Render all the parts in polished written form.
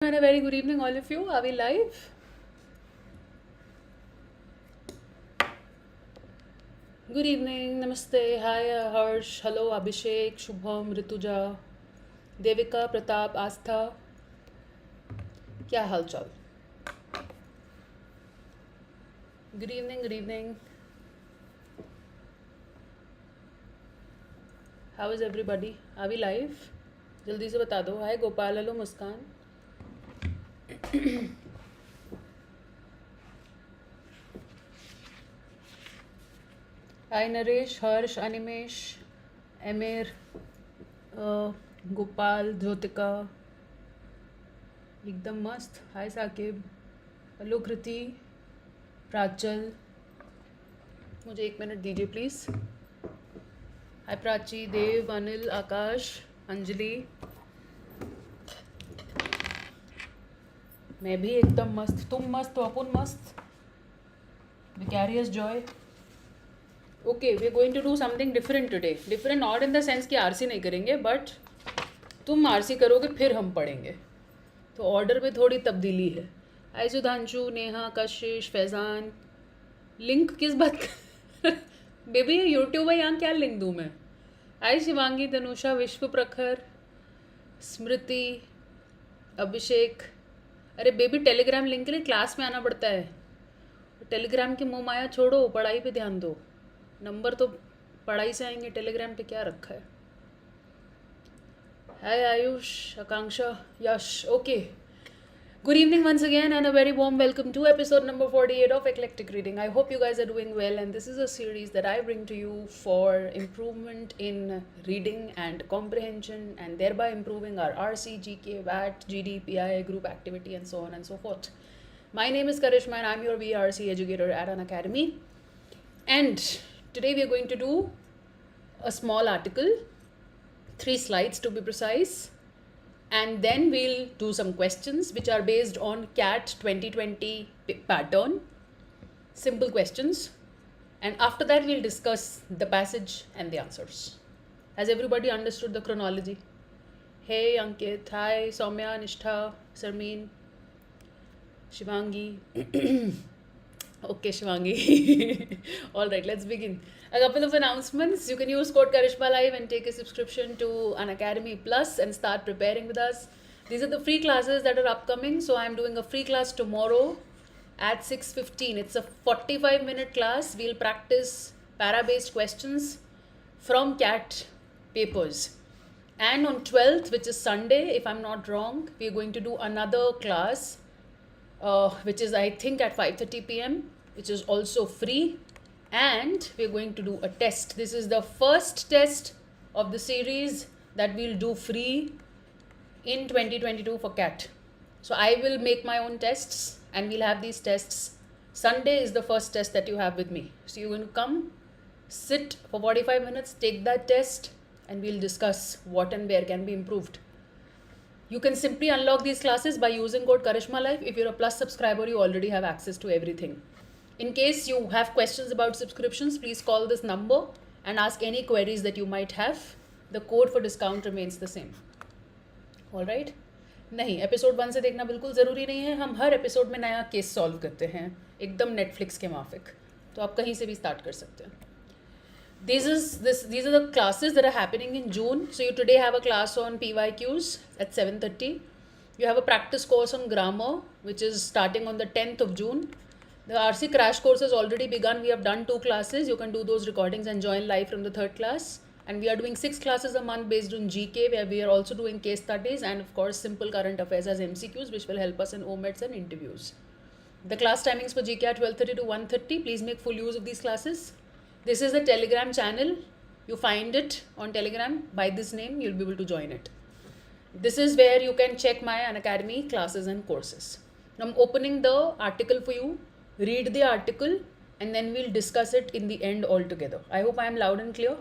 And a very good evening, all of you. Are we live? Good evening, namaste, hi Harsh, hello Abhishek, Shubham, Rituja, Devika, Pratap, Astha. क्या हाल चाल? Good evening, good evening. How is everybody? Are we live? जल्दी से बता दो. Hi Gopal, hello मुस्कान. Hi Naresh, Harsh, Animesh, Emir, Gopal, Jyotika, एकदम मस्त. हाय Saqib, hello कृति, प्राचल. मुझे 1 मिनट दीजिए प्लीज़. हाय प्राची, देव, अनिल, आकाश, अंजलि. मैं भी एकदम मस्त. तुम मस्त तो अपन मस्त. Vicarious joy. Okay, we are going to do something different today. Different not in the sense कि आरसी नहीं करेंगे, बट तुम आरसी करोगे फिर हम पढ़ेंगे, तो ऑर्डर में थोड़ी तब्दीली है. हाय सुधांशु, नेहा, कशिश, फैज़ान. लिंक किस बात का? बेबी ये यूट्यूब है, यहाँ क्या लिंक दूँ मैं? हाय शिवांगी, तनुषा, विश्व प्रखर, स्मृति, अभिषेक. अरे बेबी, टेलीग्राम लिंक के लिए क्लास में आना पड़ता है. टेलीग्राम की मोह माया छोड़ो, पढ़ाई पे ध्यान दो. नंबर तो पढ़ाई से आएंगे, टेलीग्राम पे क्या रखा है? Hi Ayush, Akanksha, Yash. Okay, good evening once again and a very warm welcome to episode number 48 of Eclectic Reading. I hope you guys are doing well, and this is a series that I bring to you for improvement in reading and comprehension, and thereby improving our RC, GK, VAT, GD, PI, group activity, and so on and so forth. My name is Karishma and I'm your VRC educator at Unacademy. And today we are going to do a small article, 3 slides to be precise. And then we'll do some questions which are based on CAT 2020 pattern, simple questions. And after that we'll discuss the passage and the answers. Has everybody understood the chronology? Hey Ankit, hi Soumya, Nishtha, Sarmeen, Shivangi. Okay, Shivangi. All right, let's begin. A couple of announcements. You can use code Karishma Live and take a subscription to Unacademy Plus and start preparing with us. These are the free classes that are upcoming. So I'm doing a free class tomorrow at 6:15. It's a 45-minute class. We'll practice para-based questions from CAT papers. And on 12th, which is Sunday, if I'm not wrong, we're going to do another class which is I think at 5:30 p.m., which is also free, and we're going to do a test. This is the first test of the series that we'll do free in 2022 for CAT. So I will make my own tests and we'll have these tests. Sunday is the first test that you have with me. So you're going to come, sit for 45 minutes, take that test, and we'll discuss what and where can be improved. You can simply unlock these classes by using code Karishma Live. If you're a Plus subscriber, you already have access to everything. In case you have questions about subscriptions, please call this number and ask any queries that you might have. The code for discount remains the same. All right? नहीं, episode 1 से देखना बिल्कुल ज़रूरी नहीं है. हम हर episode में नया केस सॉल्व करते हैं, एकदम नेटफ्लिक्स के माफिक. तो आप कहीं से भी स्टार्ट कर सकते हैं. These are the classes that are happening in June. So you today have a class on PYQs at 7:30. You have a practice course on grammar, which is starting on the 10th of June. The RC crash course has already begun. We have done 2 classes. You can do those recordings and join live from the 3rd class. And we are doing 6 classes a month based on GK, where we are also doing case studies and of course simple current affairs as MCQs, which will help us in OMEDs and interviews. The class timings for GK are 12:30 to 1:30. Please make full use of these classes. This is the Telegram channel. You find it on Telegram by this name. You'll be able to join it. This is where you can check my Unacademy classes and courses. Now I'm opening the article for you. Read the article and then we'll discuss it in the end altogether. I hope I am loud and clear.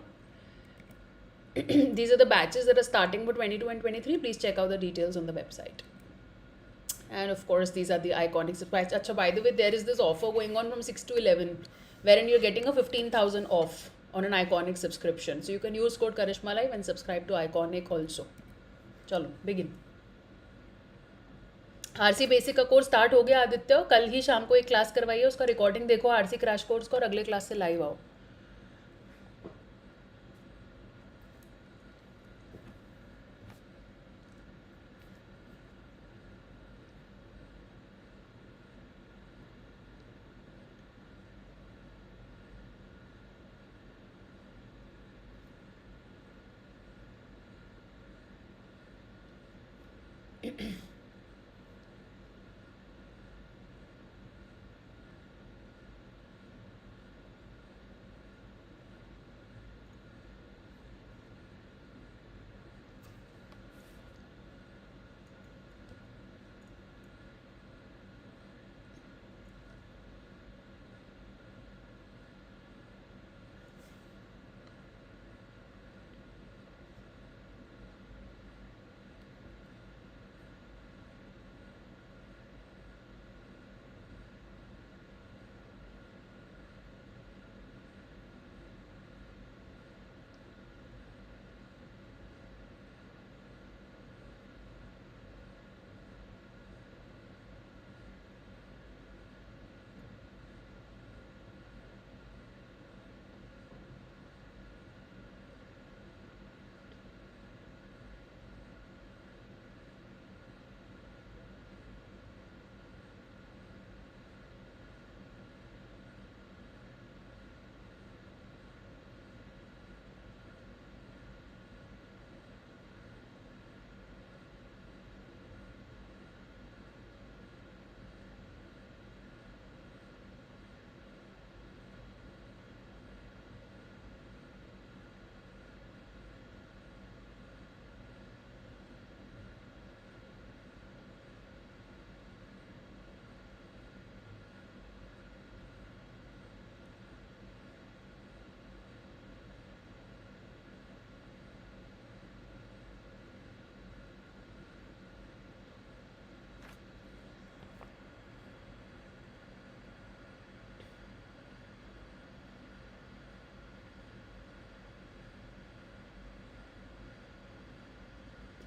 These are the batches that are starting for 22 and 23. Please check out the details on the website. And of course, these are the iconic surprise. Achha, by the way, there is this offer going on from 6 to 11. Wherein you're getting a 15,000 off on an Iconic subscription. So you can use code Karishma Live and subscribe to Iconic also. Chalo, begin. RC basic का course start हो गया आदित्य, कल ही शाम को एक class करवाइए, उसका recording देखो आरसी क्रैश कोर्स का, और अगले क्लास से लाइव आओ.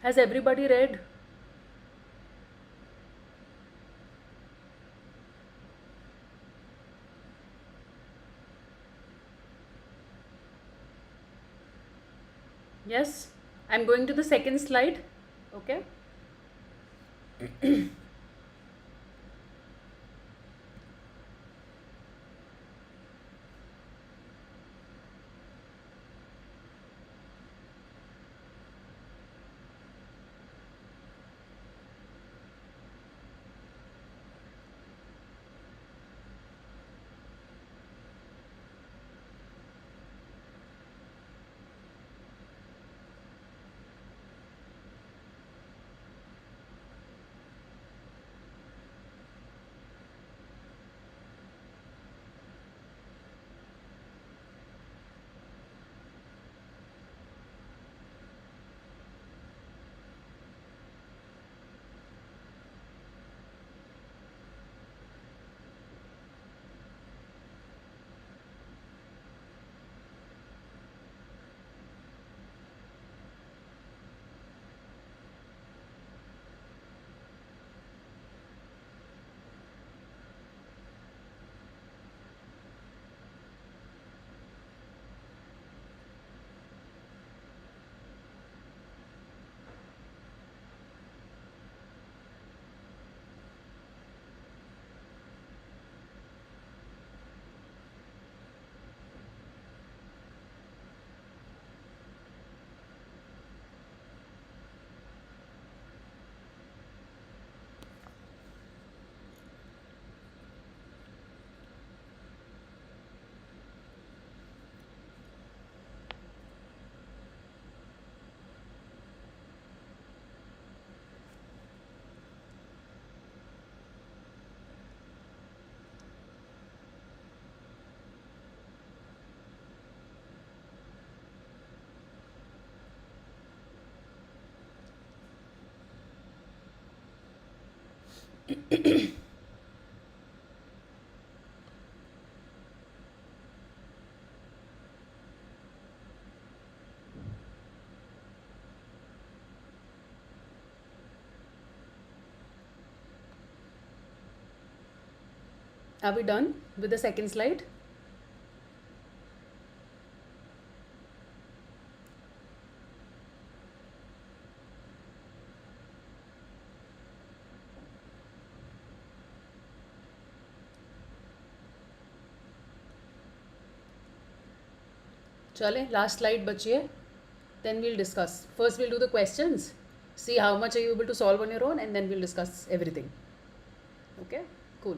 Has everybody read? Yes, I'm going to the second slide. Okay. Are we done with the second slide? चले, last slide बची है. Then we'll discuss. First we'll do the questions. See how much are you able to solve on your own, and then we'll discuss everything. Okay? Cool.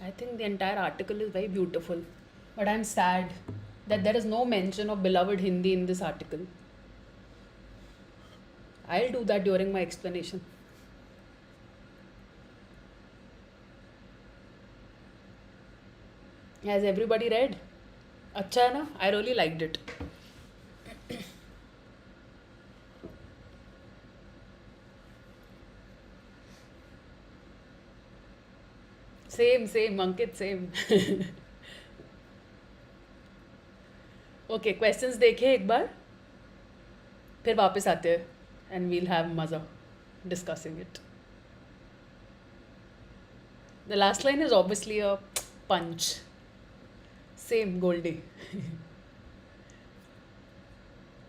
I think the entire article is very beautiful, but I'm sad that there is no mention of beloved Hindi in this article. I'll do that during my explanation. Has everybody read? अच्छा है ना? I really liked it. Same, Ankit, same. Okay, questions देखे एक बार, फिर वापस आते हैं, and we'll have मज़ा discussing it. The last line is obviously a punch. Same, Goldie.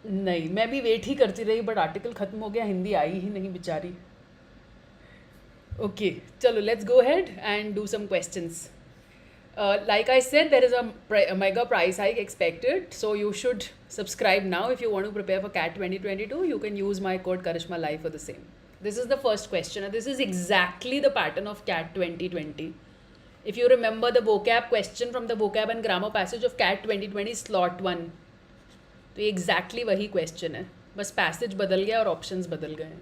नहीं, मैं भी वेट ही करती रही, बट आर्टिकल ख़त्म हो गया, हिंदी आई ही नहीं बेचारी. Okay, chalo, let's go ahead and do some questions. Like I said, there is a mega price hike expected, so you should subscribe now if you want to prepare for CAT 2022. You can use my code Karishma Live for the same. This is the first question, and this is exactly the pattern of CAT 2020. If you remember the vocab question from the vocab and grammar passage of CAT 2020 slot 1, तो ये exactly वही question है, बस passage बदल गया और options बदल गए हैं.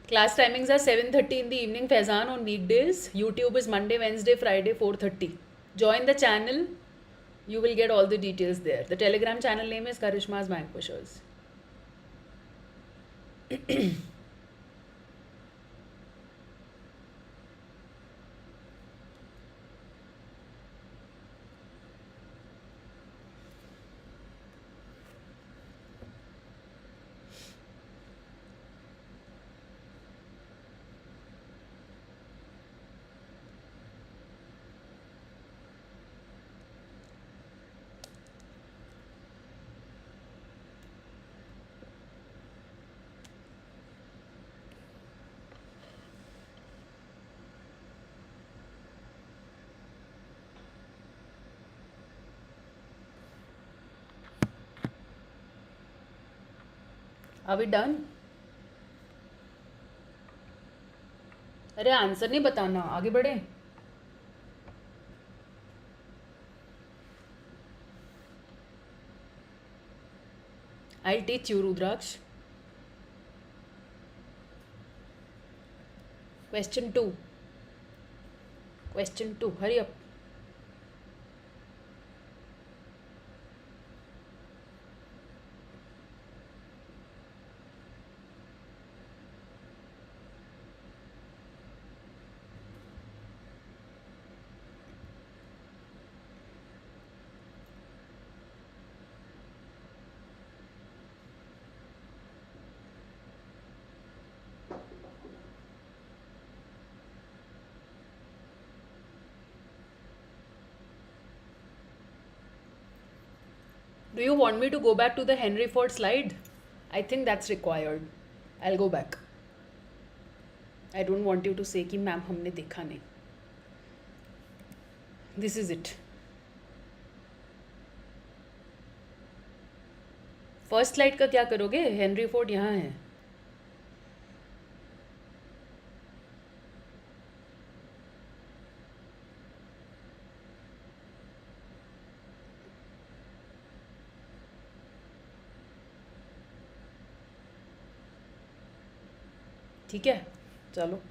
Class timings are 7:30 in the evening, Faizan, on weekdays. YouTube is Monday, Wednesday, Friday, 4:30. Join the channel. You will get all the details there. The Telegram channel name is Karishma's Vanquishers. Are we done? अरे answer नहीं बताना, आगे बढ़े. I'll teach you, Rudraksh. Question 2. Question 2. Hurry up. Do you want me to go back to the Henry Ford slide? I think that's required. I'll go back. I don't want you to say कि ma'am हमने देखा नहीं. This is it. First slide का क्या करोगे? Henry Ford यहाँ है. ठीक है, चलो.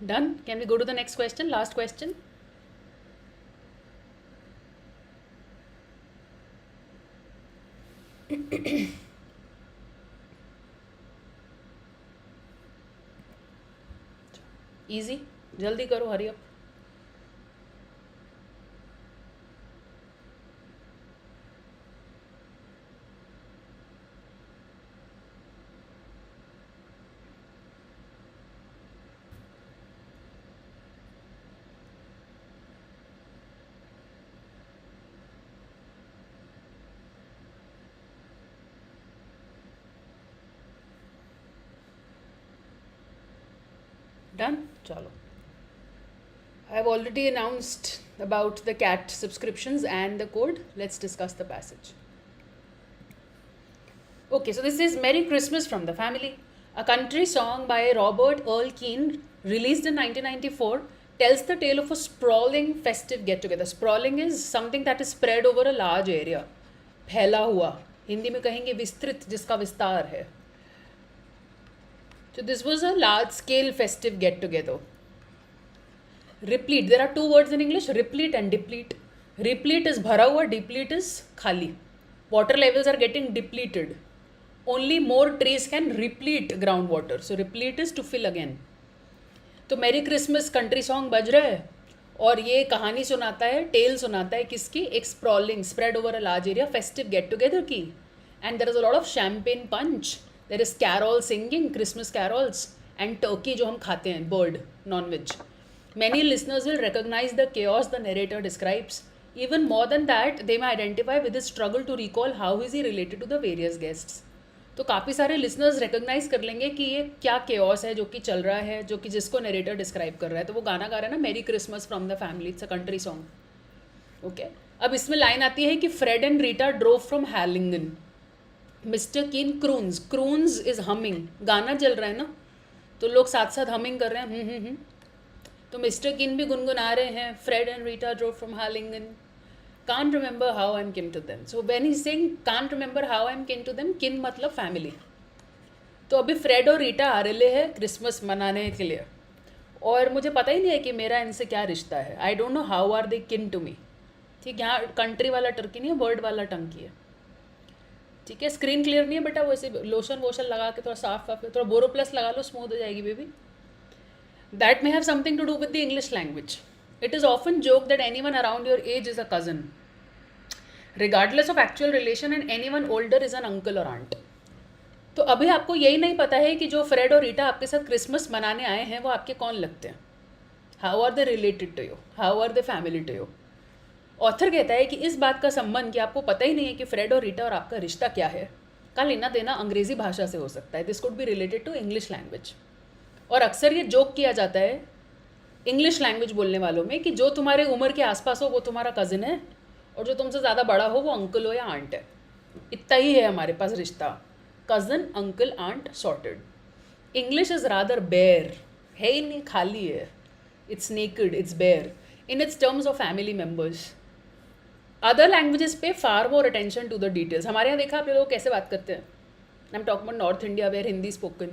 Done? Can we go to the next question? Last question. Easy. जल्दी करो, hurry up. Done? Chalo. I've already announced about the CAT subscriptions and the code. Let's discuss the passage. Okay, so this is Merry Christmas from the Family. A country song by Robert Earl Keen, released in 1994, tells the tale of a sprawling festive get-together. Sprawling is something that is spread over a large area. फैला हुआ. हिंदी में कहेंगे विस्तृत, जिसका विस्तार है. So this was a large-scale festive get-together. Replete. There are two words in English, replete and deplete. Replete is भरा हुआ, deplete is खाली. Water levels are getting depleted. Only more trees can replete groundwater. So replete is to fill again. तो merry Christmas country song बज रहा है और ये कहानी सुनाता है, टेल सुनाता है किसकी? एक sprawling, spread over a large area festive get together की. And there is a lot of champagne punch. There is carol singing, Christmas carols and turkey जो हम खाते हैं, bird, non veg. Many listeners will recognize the chaos the narrator describes. Even more than that, they may identify with his struggle to recall how is he related to the various guests. तो काफ़ी सारे listeners recognize कर लेंगे कि ये क्या chaos है जो कि चल रहा है, जो कि जिसको narrator describe कर रहा है. तो वो गाना गा रहा है ना, Merry Christmas from the Family. It's a country song. Okay. अब इसमें लाइन आती है कि Fred and Rita drove from Harlingen. Mr. Keen croons. Croons is humming. गाना चल रहा है ना, तो लोग साथ साथ humming कर रहे हैं. तो मिस्टर किन भी गुनगुना रहे हैं. Fred and Rita drove from Harlingen. Can't remember how I am kin to them. So when he saying can't remember how I am kin to them, kin मतलब फैमिली. तो अभी फ्रेड और रीटा आ रहे हैं क्रिसमस मनाने के लिए और मुझे पता ही नहीं है कि मेरा इनसे क्या रिश्ता है. I don't know how are they kin to मी. ठीक, यहाँ कंट्री वाला टर्की नहीं है, बर्ड वाला टंकी है. ठीक है, स्क्रीन क्लियर नहीं है बेटा, वैसे लोशन वोशन लगा के थोड़ा साफ थोड़ा बोरो प्लस लगा लो, स्मूथ हो जाएगी baby. That may have something to do with the English language. It is often joked that anyone around your age is a cousin, regardless of actual relation, and anyone older is an uncle or aunt. तो अभी आपको यही नहीं पता है कि जो Fred और रीटा आपके साथ क्रिसमस मनाने आए हैं वो आपके कौन लगते हैं. How are they related to you? How are they family to you? Author कहता है कि इस बात का संबंध कि आपको पता ही नहीं है कि फ्रेड और रीटा और आपका रिश्ता क्या है, का लेना देना अंग्रेज़ी भाषा से हो सकता है. This could be related to English language. और अक्सर ये जोक किया जाता है इंग्लिश लैंग्वेज बोलने वालों में कि जो तुम्हारे उम्र के आसपास हो वो तुम्हारा कज़न है, और जो तुमसे ज़्यादा बड़ा हो वो अंकल हो या आंट है. इतना ही है हमारे पास रिश्ता. Cousin, uncle, aunt, sorted. English is rather bare, है ही नहीं, खाली है. It's naked, it's bare in its terms of family members. Other languages pay far more attention to the details. हमारे यहाँ देखा आपने लोग कैसे बात करते हैं. I am talking about north India where Hindi spoken.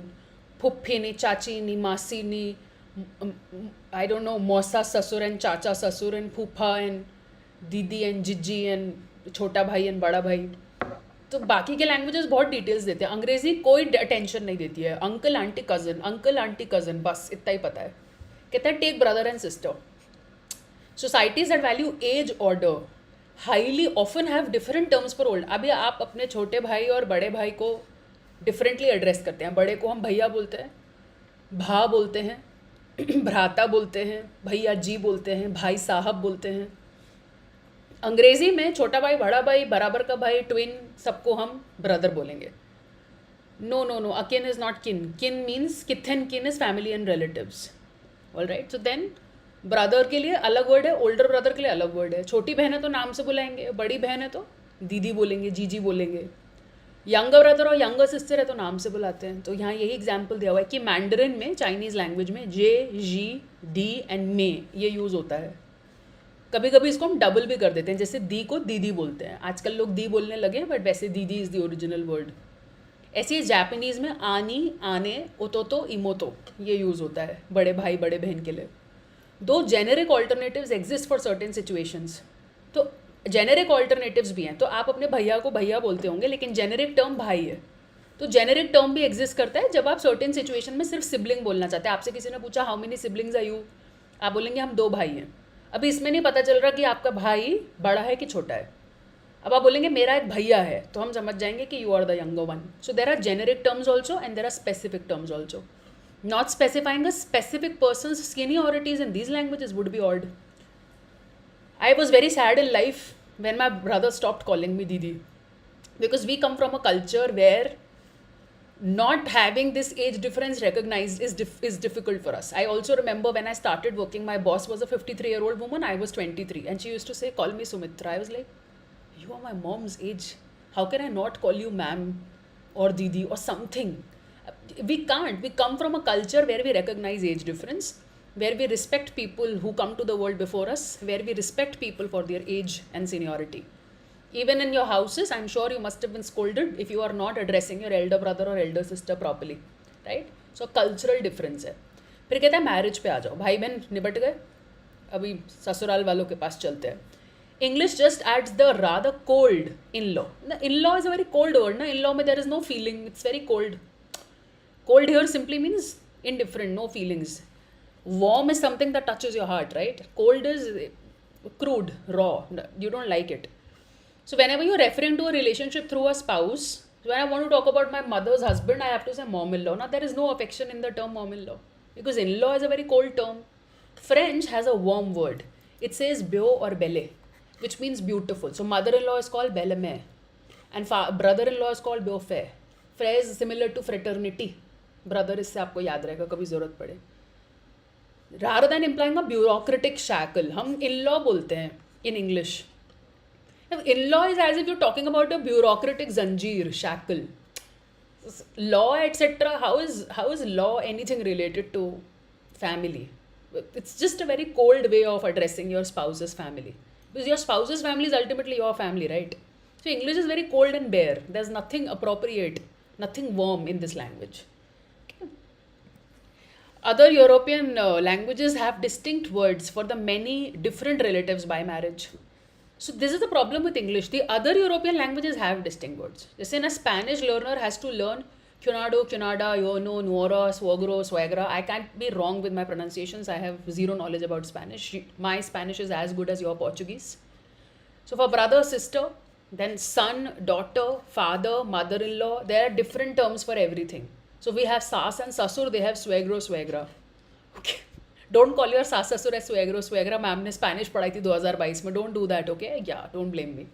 फुफ्फी नहीं, चाची नहीं, मासी नहीं, आई डोंट नो, मौसा ससुर एंड चाचा ससुर एंड फूफा एंड दीदी एंड जिज्जी एंड छोटा भाई एंड बड़ा भाई. तो बाकी के लैंग्वेजेस बहुत डिटेल्स देते हैं. अंग्रेज़ी कोई अटेंशन नहीं देती है. Uncle aunty cousin, uncle aunty cousin, बस इतना ही पता है. कहता है take brother and sister. Societies that value age order highly often have different terms for old. अभी आप अपने छोटे भाई और बड़े भाई को डिफरेंटली एड्रेस करते हैं. बड़े को हम भैया बोलते हैं, भा बोलते हैं, भ्राता बोलते हैं, भैया जी बोलते हैं, भाई साहब बोलते हैं. अंग्रेज़ी में छोटा भाई, बड़ा भाई, बराबर का भाई, ट्विन, सबको हम ब्रदर बोलेंगे. No no no, akin is not kin. Kin means kith and kin is family and relatives. All right. So then brother के लिए अलग वर्ड है, ओल्डर ब्रदर के लिए अलग वर्ड है. छोटी बहन है तो नाम से बुलाएंगे, बड़ी बहन है तो दीदी बोलेंगे, जीजी बोलेंगे. यंगर ब्रदर और यंगर सिस्टर है तो नाम से बुलाते हैं. तो यहाँ यही एग्जाम्पल दिया हुआ है कि मैंडरिन में, चाइनीज़ लैंग्वेज में, जे, जी, डी एंड मे ये यूज़ होता है. कभी कभी इसको हम डबल भी कर देते हैं, जैसे दी को दीदी बोलते हैं. आजकल लोग दी बोलने लगे हैं, बट वैसे दीदी इज़ द ओरिजिनल वर्ड. ऐसे ही जापानीज़ में आनी, आने, ओतोतो, इमोतो ये यूज़ होता है बड़े भाई बड़े बहन के लिए. दो generic alternatives exist for certain situations. तो जेनेरिक ऑल्टरनेटिव्स भी हैं. तो आप अपने भैया को भैया बोलते होंगे, लेकिन जेनेरिक टर्म भाई है. तो जेनेरिक टर्म भी एग्जिस्ट करता है जब आप सर्टेन सिचुएशन में सिर्फ सिबलिंग बोलना चाहते हैं. आपसे किसी ने पूछा how many siblings are you, आप बोलेंगे हम 2 भाई हैं. अभी इसमें नहीं पता चल रहा कि आपका भाई बड़ा है कि छोटा है. अब आप बोलेंगे मेरा एक भैया है, तो हम समझ जाएंगे कि you are the younger one. So there are generic terms also and there are specific terms also. Not specifying a specific person's seniorities in these languages would be odd. I was very sad in life when my brother stopped calling me Didi, because we come from a culture where not having this age difference recognized is difficult for us. I also remember when I started working, my boss was a 53-year-old woman, I was 23, and she used to say, call me Sumitra. I was like, you are my mom's age. How can I not call you ma'am or Didi or something? We can't. We come from a culture where we recognize age difference, where we respect people who come to the world before us, where we respect people for their age and seniority. Even in your houses, I'm sure you must have been scolded if you are not addressing your elder brother or elder sister properly, right? So cultural difference है. फिर कहता है marriage पे आ जाओ, भाई बहन निबट गए, अभी ससुराल वालों के पास चलते हैं. English just adds the rather cold in-law. In-law is a very cold word. Na? In-law में there is no feeling. It's very cold. Cold here simply means indifferent, no feelings. Warm is something that touches your heart, right? Cold is crude, raw. You don't like it. So whenever you're referring to a relationship through a spouse, when I want to talk about my mother's husband, I have to say mom-in-law. Now there is no affection in the term mom-in-law, because in-law is a very cold term. French has a warm word. It says beau or belle, which means beautiful. So mother-in-law is called belle-mère, and brother-in-law is called beau-frère. Frère is similar to fraternity. Brother इससे आपको याद रहेगा कभी ज़रूरत पड़े. rather than implying a bureaucratic shackle, हम in-law बोलते हैं in English. In-law is as if you're talking about a bureaucratic zanjeer, shackle. Law, etc. How is law anything related to family? It's just a very cold way of addressing your spouse's family. Because your spouse's family is ultimately your family, right? So English is very cold and bare. There's nothing appropriate, nothing warm in this language. Other European languages have distinct words for the many different relatives by marriage. So this is the problem with English. The other European languages have distinct words. Just in a Spanish learner has to learn cunado, cunada, yono, nuora, suegro, suegra. I can't be wrong with my pronunciations. I have zero knowledge about Spanish. My Spanish is as good as your Portuguese. So for brother, sister, then son, daughter, father, mother-in-law, there are different terms for everything. So we have sas and sasur, they have suegro, suegra. Okay. Don't call your सास ससुर as suegro suegra. Ma'am ने Spanish पढ़ाई थी 2022 में. Don't do that, okay? Yeah, don't blame me.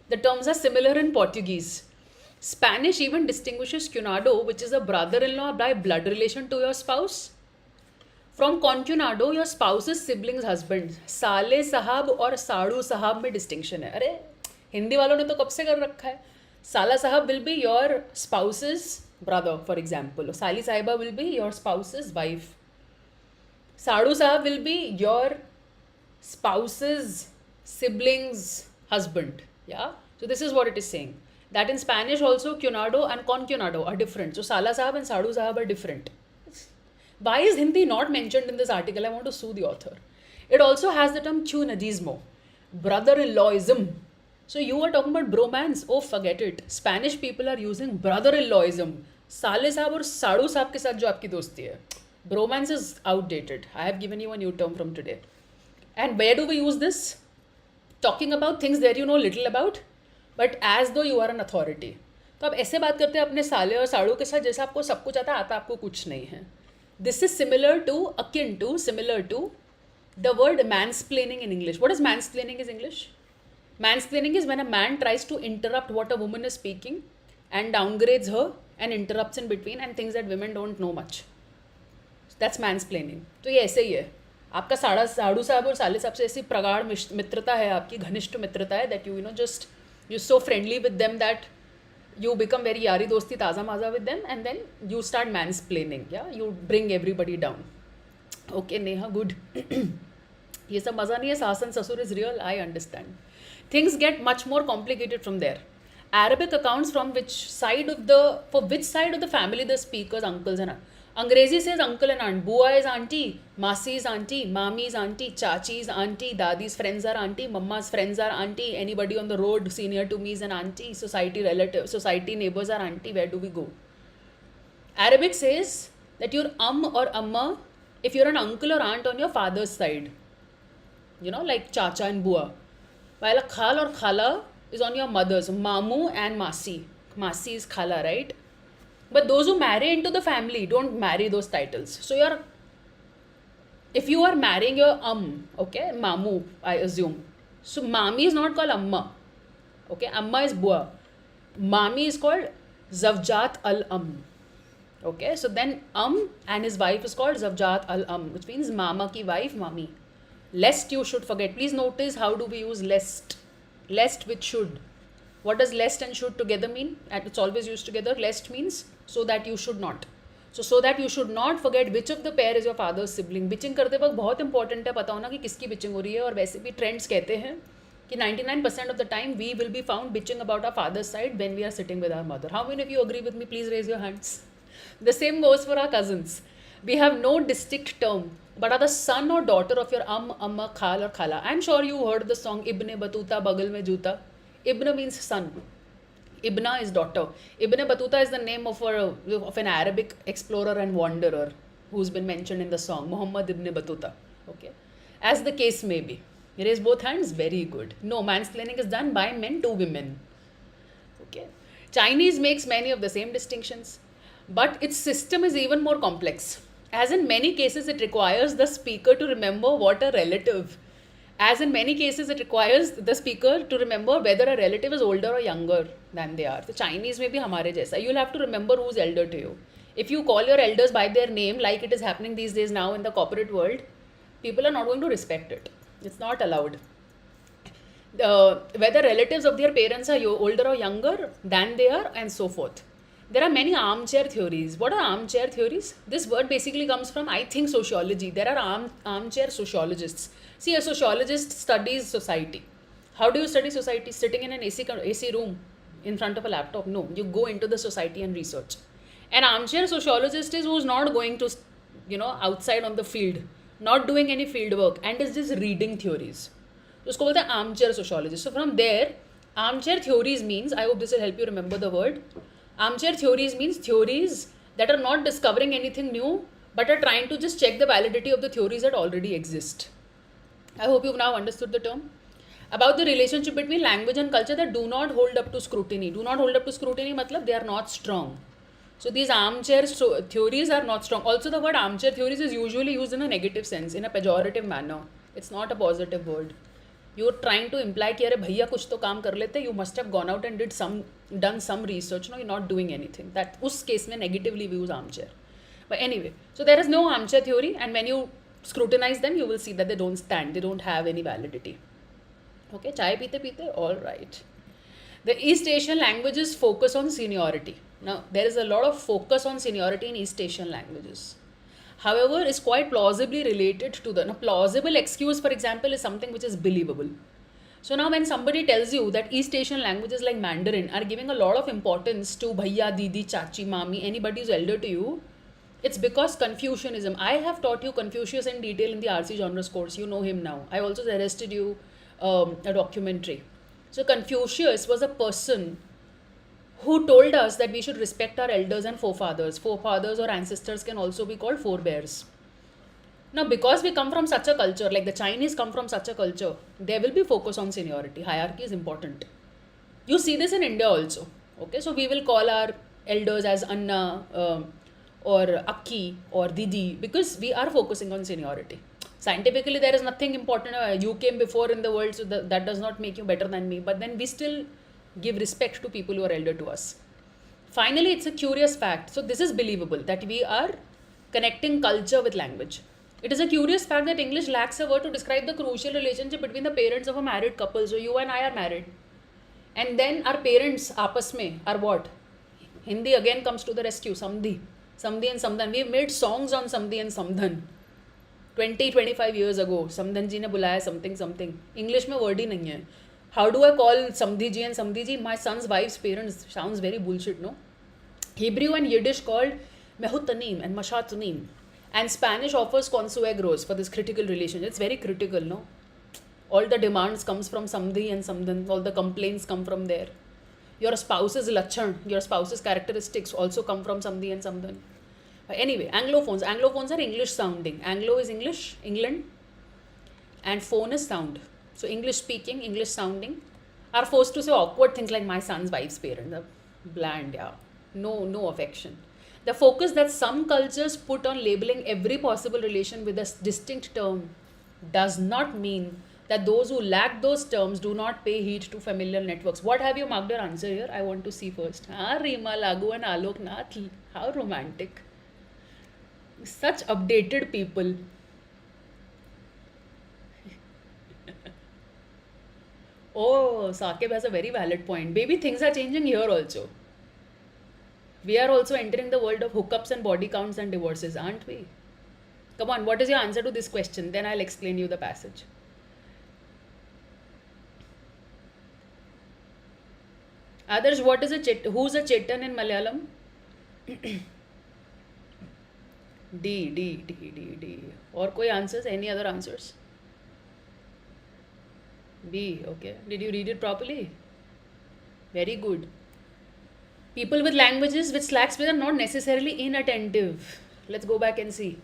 The terms are similar in Portuguese. Spanish even distinguishes cunhado, which is a brother-in-law by blood relation to your spouse, from concunado, your spouse's sibling's husband. साले साहब और साड़ू साहब में distinction है. अरे हिंदी वालों ने तो कब से कर रखा है. साला साहब will be your spouse's brother, for example. साली साहिबा will be your spouse's wife. Sadhu Sahab will be your spouse's sibling's husband. Yeah. So this is what it is saying. That in Spanish also cunhado and concunado are different. So Sala Sahab and Sadhu Sahab are different. Why is Hindi not mentioned in this article? I want to sue the author. It also has the term cunadismo, brother-in-lawism. So you are talking about bromance. Oh, forget it. Spanish people are using brother-in-lawism. Sale Sahab और Sadhu Sahab के साथ जो आपकी दोस्ती है. Bromance is outdated. I have given you a new term from today. And where do we use this? Talking about things that you know little about, but as though you are an authority. तो आप ऐसे बात करते हैं अपने साले और साड़ू के साथ जैसे आपको सब कुछ आता आपको कुछ नहीं है. This is similar to the word mansplaining in English. What is mansplaining in English? Mansplaining is when a man tries to interrupt what a woman is speaking and downgrades her and interrupts in between and thinks that women don't know much. That's mansplaining. तो ये ऐसे ही है. आपका साड़ू साहब और साले साहब से ऐसी प्रगाढ़ मित्रता है, आपकी घनिष्ठ मित्रता है, that you just you're so friendly with them that you become very यारी दोस्ती ताज़ा Maaza with them, and then you start mansplaining. Yeah, you bring everybody down. Okay, Neha, good. ये सब मज़ा नहीं है. सासन ससुर is real. I understand. Things get much more complicated from there. Arabic accounts for which side of the family the speaker's uncles and Angrezi says uncle and aunt, Bua is auntie, Masi is auntie, Mami is auntie, Chachi is auntie, Dadi's friends are auntie, Mamma's friends are auntie, anybody on the road senior to me is an auntie, society neighbors are auntie, where do we go? Arabic says that your or amma, if you're an uncle or aunt on your father's side, like Chacha and Bua, while a khal or khala is on your mother's, Mamu and Masi. Masi is khala, right? But those who marry into the family don't marry those titles. So if you are marrying your okay, Mamu, I assume. So Mami is not called Amma. Okay, Amma is Bua. Mami is called Zavjat al-Am. Okay, so then and his wife is called Zavjat al-Am, which means Mama ki wife, Mami. Lest you should forget. Please notice how do we use lest. Lest with should. What does lest and should together mean? And it's always used together. Lest means so that you should not. So that you should not forget which of the pair is your father's sibling. Bitching करते वक्त बहुत important है पता होना कि किसकी bitching हो रही है. और वैसे भी trends कहते हैं कि 99% of the time we will be found bitching about our father's side when we are sitting with our mother. How many of you agree with me? Please raise your hands. The same goes for our cousins. We have no distinct term, but are the son or daughter of your amma, khal or khala. I'm sure you heard the song Ibn Batuta Bagal Mein Juta. Ibn means son. Ibna is daughter. Ibn Batuta is the name of an Arabic explorer and wanderer who's been mentioned in the song, Muhammad Ibn Batuta. Okay, as the case may be. Raise both hands. Very good. No, mansplaining is done by men to women. Okay, Chinese makes many of the same distinctions, but its system is even more complex. As in many cases, it requires the speaker to remember what a relative. As in many cases, it requires the speaker to remember whether a relative is older or younger than they are. The Chinese may be hamare jaisa. You'll have to remember who's elder to you. If you call your elders by their name, like it is happening these days now in the corporate world, people are not going to respect it. It's not allowed. Whether relatives of their parents are older or younger than they are, and so forth. There are many armchair theories. What are armchair theories? This word basically comes from, I think, sociology. There are armchair sociologists. See, a sociologist studies society. How do you study society? Sitting in an AC room in front of a laptop? No, you go into the society and research. An armchair sociologist is who's not going to, outside on the field, not doing any field work, and is just reading theories. It's called the armchair sociologist. So from there, armchair theories means, I hope this will help you remember the word. Armchair theories means theories that are not discovering anything new, but are trying to just check the validity of the theories that already exist. I hope you've now understood the term. About the relationship between language and culture that do not hold up to scrutiny. Do not hold up to scrutiny matlab they are not strong. So these armchair theories are not strong. Also, the word armchair theories is usually used in a negative sense, in a pejorative manner. It's not a positive word. You're trying to imply कि अरे भैया कुछ तो काम कर लेते. You must have gone out and done some research. No, you're not doing anything. That उस case में negatively we use armchair. But anyway, so there is no armchair theory, and when you scrutinize them, you will see that they don't stand. They don't have any validity. Okay, chai peete peete, all right. The East Asian languages focus on seniority. Now, there is a lot of focus on seniority in East Asian languages. However, is quite plausibly related to the plausible excuse, for example, is something which is believable. So now when somebody tells you that East Asian languages like Mandarin are giving a lot of importance to bhaiya, didi, chachi, mami, anybody who's elder to you, it's because Confucianism. I have taught you Confucius in detail in the RC genres course. You know him now. I also suggested you a documentary. So Confucius was a person who told us that we should respect our elders and forefathers. Forefathers or ancestors can also be called forebears. Now, because we come from such a culture, like the Chinese come from such a culture, there will be focus on seniority. Hierarchy is important. You see this in India also. Okay, so we will call our elders as Anna or Akki or Didi because we are focusing on seniority. Scientifically, there is nothing important. You came before in the world, so that does not make you better than me. But then we still give respect to people who are elder to us. Finally, it's a curious fact. So this is believable that we are connecting culture with language. It is a curious fact that English lacks a word to describe the crucial relationship between the parents of a married couple. So you and I are married. And then our parents, aapas mein, are what? Hindi again comes to the rescue. Samdhi. Samdhi and Samdhan. We've made songs on Samdhi and Samdhan. 20-25 years ago. Samdhan ji ne bulaya something. English mein word hi nahi hai. How do I call Samdhi ji and Samdhi ji? My son's wife's parents. Sounds very bullshit, no? Hebrew and Yiddish called Mehutanim and Mashatunim. And Spanish offers consuegros for this critical relationship. It's very critical, no? All the demands comes from Samdhi and Samdhan. All the complaints come from there. Your spouse's lachan, your spouse's characteristics also come from Samdhi and Samdhan. Anyway, Anglophones. Anglophones are English sounding. Anglo is English, England. And phone is sound. So English speaking, English sounding are forced to say awkward things like my son's wife's parents. Bland, yeah. No affection. The focus that some cultures put on labeling every possible relation with a distinct term does not mean that those who lack those terms do not pay heed to familial networks. What have you marked your answer here? I want to see first. Rima, Lagu and Alok Nath. How romantic. Such updated people. Oh, Saqib has a very valid point. Baby, things are changing here also. We are also entering the world of hookups and body counts and divorces, aren't we? Come on, what is your answer to this question? Then I'll explain you the passage. Others, what is who's a Chetan in Malayalam? D. Or koi answers? Any other answers? B, okay. Did you read it properly? Very good. People with languages which lacks with are not necessarily inattentive. Let's go back and see.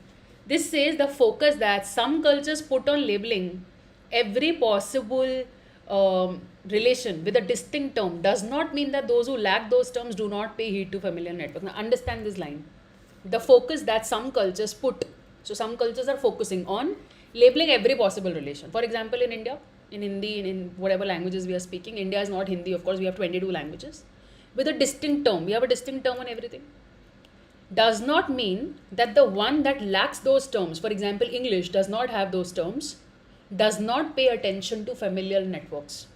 This says the focus that some cultures put on labeling every possible relation with a distinct term does not mean that those who lack those terms do not pay heed to familial networks. Now understand this line. The focus that some cultures put. So some cultures are focusing on labeling every possible relation. For example, in India, in Hindi, in whatever languages we are speaking. India is not Hindi, of course, we have 22 languages. With a distinct term, we have a distinct term on everything. Does not mean that the one that lacks those terms, for example, English does not have those terms, does not pay attention to familial networks.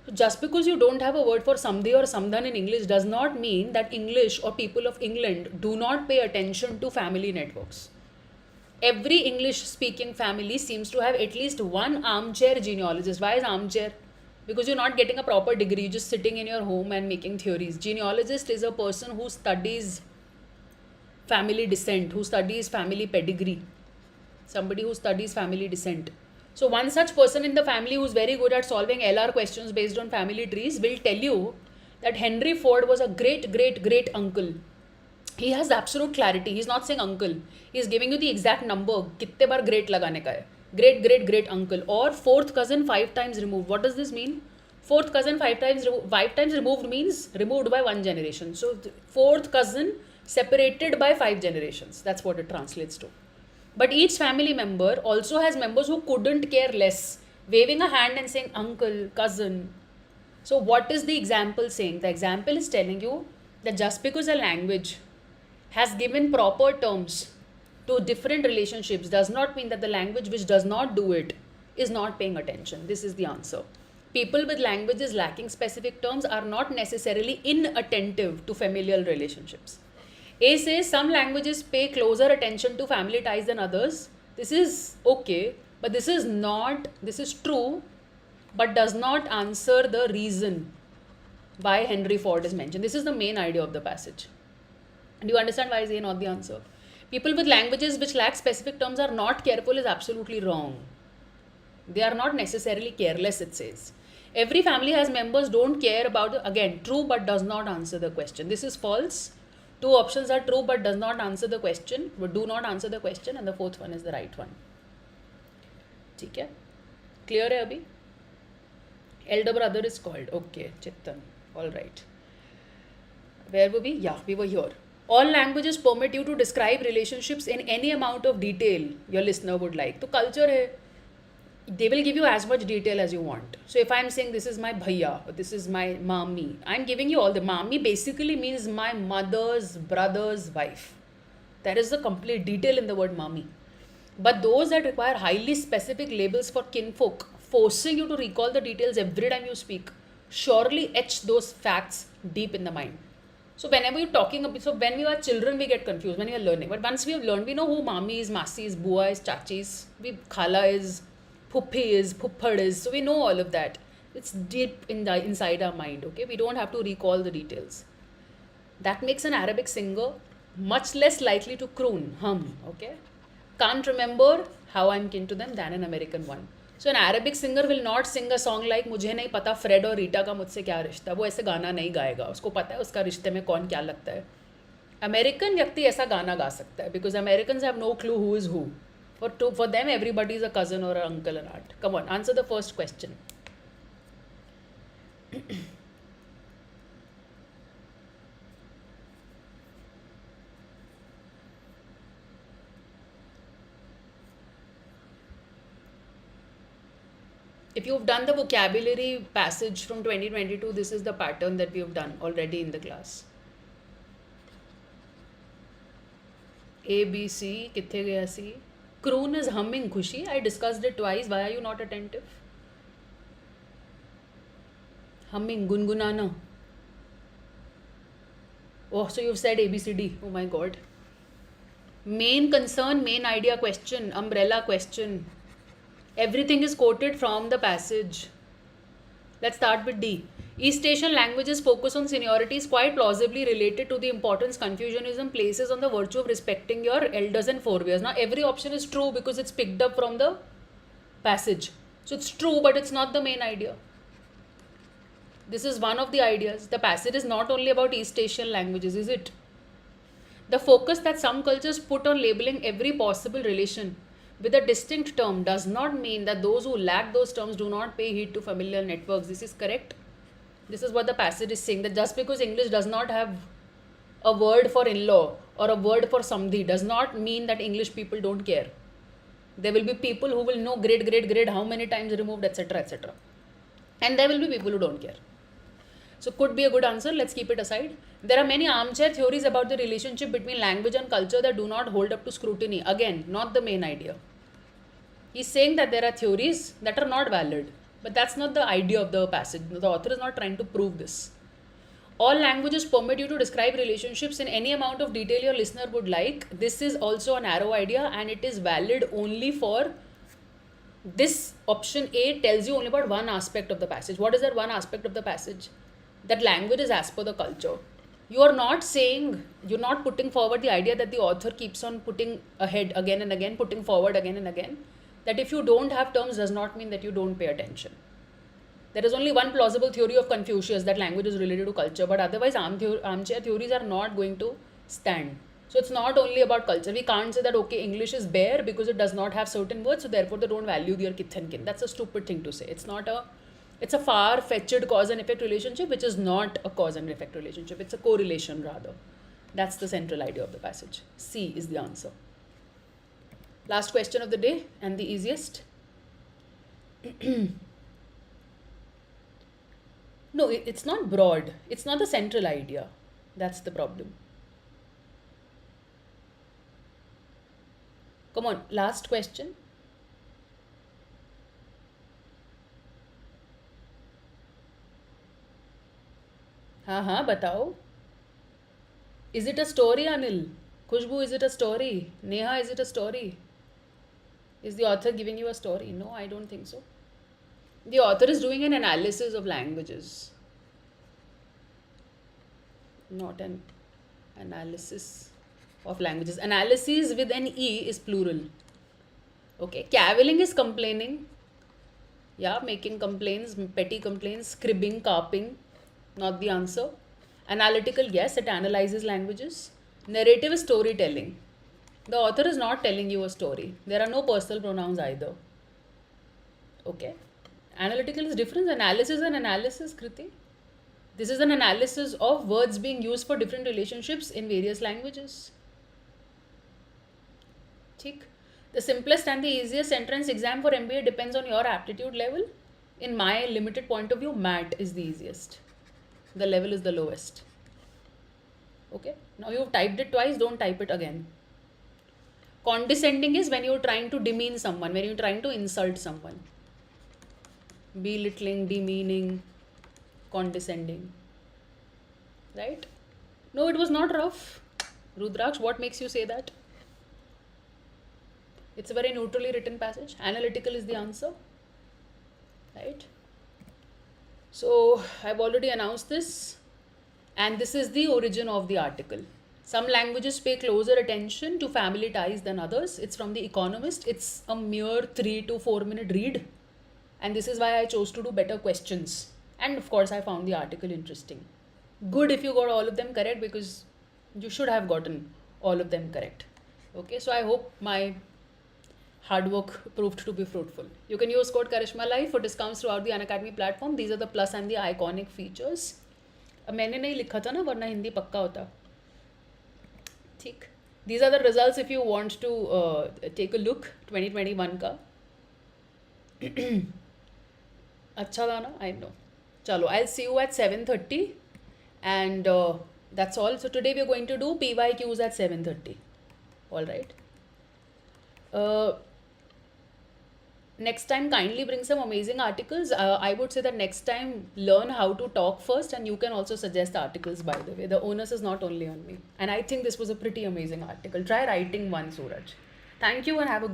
So just because you don't have a word for Samdhi or Samdhan in English does not mean that English or people of England do not pay attention to family networks. Every English-speaking family seems to have at least one armchair genealogist. Why is armchair? Because you're not getting a proper degree, just sitting in your home and making theories. Genealogist is a person who studies family descent, who studies family pedigree. Somebody who studies family descent. So one such person in the family who's very good at solving LR questions based on family trees will tell you that Henry Ford was a great uncle. He has absolute clarity. He's not saying uncle. He's giving you the exact number. कितने बार great लगाने का है. Great uncle. Or fourth cousin 5 times removed. What does this mean? Fourth cousin 5 times removed means removed by one generation. So fourth cousin separated by 5 generations. That's what it translates to. But each family member also has members who couldn't care less, waving a hand and saying uncle, cousin. So what is the example saying? The example is telling you that just because a language has given proper terms to different relationships does not mean that the language which does not do it is not paying attention. This is the answer. People with languages lacking specific terms are not necessarily inattentive to familial relationships. A says some languages pay closer attention to family ties than others. This is okay, but this is true, but does not answer the reason why Henry Ford is mentioned. This is the main idea of the passage. Do you understand why is A not the answer? People with languages which lack specific terms are not careful is absolutely wrong. They are not necessarily careless, it says. Every family has members don't care about, again, true but does not answer the question. This is false. Two options are true but does not answer the question, but do not answer the question, and the fourth one is the right one. ठीक है? Clear है अभी? Elder brother is called. Okay, Chitan. All right. Where were we? Yeah, we were here. All languages permit you to describe relationships in any amount of detail your listener would like. तो culture है. They will give you as much detail as you want. So if I'm saying this is my bhaiya or this is my mami, I'm giving you all the mami basically means my mother's brother's wife. There is a complete detail in the word mami. But those that require highly specific labels for kinfolk, forcing you to recall the details every time you speak, surely etch those facts deep in the mind. So whenever you're talking about, so when we are children, we get confused when we are learning. But once we have learned, we know who mami is, masi is, bua is, chachi is, khala is, phuphi is, phuppad is. So we know all of that. It's deep inside our mind, okay? We don't have to recall the details. That makes an Arabic singer much less likely to croon, hum, okay? Can't remember how I'm kin to them than an American one. So an Arabic singer will not sing a song like मुझे नहीं पता Fred और रीटा का मुझसे क्या रिश्ता. वो ऐसे गाना नहीं गाएगा. उसको पता है उसका रिश्ते में कौन क्या लगता है. अमेरिकन व्यक्ति ऐसा गाना गा सकता है because Americans have no clue who is who. For them, everybody is a cousin or an uncle and aunt. Come on, answer the first question. If you've done the vocabulary passage from 2022, this is the pattern that we have done already in the class. A, B, C, कित्थे गया C? Croon is humming, Khushi. I discussed it twice. Why are you not attentive? Humming, gungunana. Oh, so you've said A, B, C, D. Oh my God. Main concern, main idea question, umbrella question. Everything is quoted from the passage. Let's start with D. East Asian languages focus on seniority is quite plausibly related to the importance Confucianism places on the virtue of respecting your elders and forebears. Now, every option is true because it's picked up from the passage. So, it's true, but it's not the main idea. This is one of the ideas. The passage is not only about East Asian languages, is it? The focus that some cultures put on labeling every possible relation with a distinct term does not mean that those who lack those terms do not pay heed to familial networks. This is correct. This is what the passage is saying, that just because English does not have a word for in-law or a word for samdhi does not mean that English people don't care. There will be people who will know grade, how many times removed, etc., etc. And there will be people who don't care. So could be a good answer. Let's keep it aside. There are many armchair theories about the relationship between language and culture that do not hold up to scrutiny. Again, not the main idea. He's saying that there are theories that are not valid. But that's not the idea of the passage. The author is not trying to prove this. All languages permit you to describe relationships in any amount of detail your listener would like. This is also a narrow idea and it is valid only for this option A tells you only about one aspect of the passage. What is that one aspect of the passage? That language is as per the culture. You are not saying, you're not putting forward the idea that the author keeps on putting ahead again and again, putting forward again and again. That if you don't have terms does not mean that you don't pay attention. There is only one plausible theory of Confucius that language is related to culture, but otherwise armchair theories are not going to stand. So it's not only about culture. We can't say that, okay, English is bare because it does not have certain words, so therefore they don't value their kith and kin. That's a stupid thing to say. It's a far-fetched cause and effect relationship, which is not a cause and effect relationship. It's a correlation rather. That's the central idea of the passage. C is the answer. Last question of the day and the easiest. No, it's not broad. It's not the central idea. That's the problem. Come on, last question. हाँ बताओ. Is it a story, Anil? Khushbu, is it a story? Neha, is it a story? Is the author giving you a story? No, I don't think so. The author is doing an analysis of languages, not an analysis of languages. Analysis with an E is plural. Okay, cavilling is complaining. Yeah, making complaints, petty complaints, cribbing, carping, not the answer. Analytical, yes, it analyzes languages. Narrative is storytelling. The author is not telling you a story. There are no personal pronouns either. Okay. Analytical is different. Analysis and analysis, Kriti. This is an analysis of words being used for different relationships in various languages. Theek. The simplest and the easiest entrance exam for MBA depends on your aptitude level. In my limited point of view, MAT is the easiest. The level is the lowest. Okay. Now you've typed it twice, don't type it again. Condescending is when you're trying to demean someone, when you're trying to insult someone. Belittling, demeaning, condescending. Right? No, it was not rough. Rudraksh, what makes you say that? It's a very neutrally written passage. Analytical is the answer. Right? So, I've already announced this. And this is the origin of the article. Some languages pay closer attention to family ties than others. It's from The Economist. It's a mere 3 to 4 minute read. And this is why I chose to do better questions. And of course, I found the article interesting. Good if you got all of them correct, because you should have gotten all of them correct. Okay, so I hope my hard work proved to be fruitful. You can use code Karishma Live for discounts throughout the Unacademy platform. These are the plus and the iconic features. मैंने नहीं लिखा था ना, वरना हिंदी पक्का होता. ठीक. These are the results if you want to take a look. 2021 का. अच्छा था ना? I know. चलो, I'll see you at 7:30 and that's all. So today we're going to do PYQs at 7:30. All right. Next time, kindly bring some amazing articles. I would say that next time, learn how to talk first, and you can also suggest articles, by the way. The onus is not only on me. And I think this was a pretty amazing article. Try writing one, Suraj. Thank you and have a good